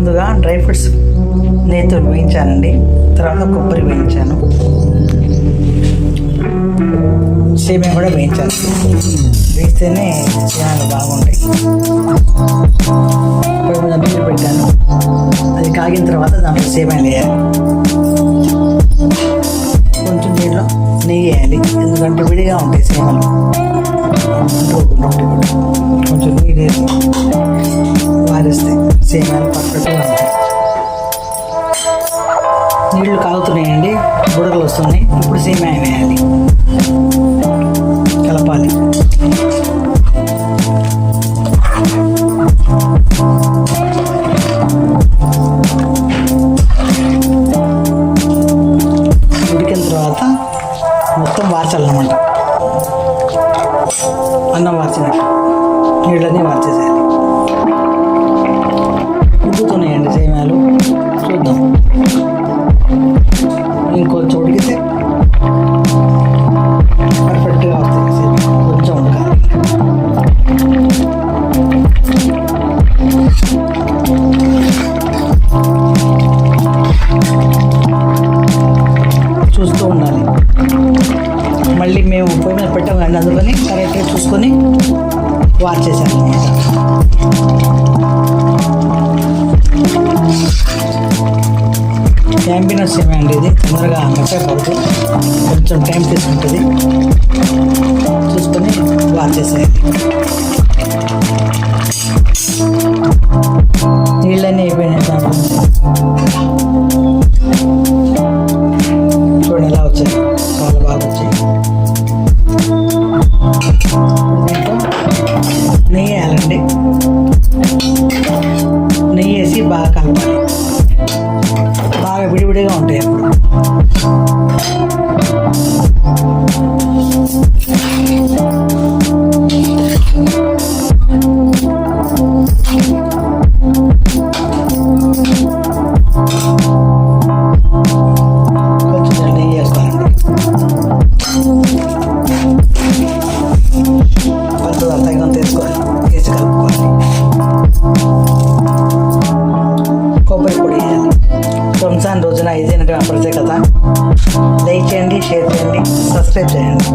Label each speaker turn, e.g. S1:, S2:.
S1: ముందుగా dry fruits నేతితో వేయించానండి. తర్వాత కొబ్బరి వేయించాను, సేమియా కూడా వేయించాను. వేస్తేనే సేమియాలు బాగుంటాయి. పొయ్యి మీద నీళ్ళు పెట్టాను, అది కాగిన తర్వాత దాంట్లో సేమియాలు వేయాలి. కొంచెం నీళ్ళు నెయ్యి వేయాలి, ఎందుకంటే విడిగా ఉంటాయి సేమియాలు. కొంచెం నీళ్ళు వేసి వారిస్తే సేమియాలు పర్ఫెక్ట్గా ఉంటాయి. నీళ్లు కాగుతున్నాయండి, బుడగలు వస్తున్నాయి. ఇప్పుడు సేమియా వేయాలి, కలపాలి. ఉడికిన తర్వాత మొత్తం వార్చాలన్నమాట, అన్నం వార్చినట్టు నీళ్ళని వార్చేసేయాలి. ఉడుకుతున్నాయండి సేమియాలు, చూద్దాం. ఇంకొంచెం ఉడికితే పర్ఫెక్ట్గా వస్తాయి సేమియా. కొంచెం ఉడకాలి. చూస్తూ ఉండాలి. మళ్ళీ మేము పొయ్యి మీద పెట్టాం కానీ అందుకని కరెక్ట్గా చూసుకొని వాష్ చేశాను అన్నమాట. క్యాంపినర్ సేమియా అండి, ఇది తొందరగా మెత్తగా పడుతుంది, కొంచెం టైం తీసుకుంటుంది. చూసుకొని వాష్ చేసేయాలి. నీళ్ళన్నీ అయిపోయినాయి దాంట్లో. చూడండి ఎలా వచ్చాయి, చాలా బాగా వచ్చాయి. నెయ్యి వేయాలండి, నెయ్యి వేసి బాగా కలపాలి. బాగా విడివిడిగా ఉంటాయి అప్పుడు. కొంచెం నెయ్యి వేసుకోవాలండి, కొంచెం తగినంత వేసుకోవాలి, వేసి కలుపుకోవాలి. కొబ్బరి పొడి వేయాలి. రంజాన్ రోజున ఇదేనటువంటి ప్రత్యేకత. లైక్ చేయండి, షేర్ చేయండి, సబ్స్క్రైబ్ చేయండి.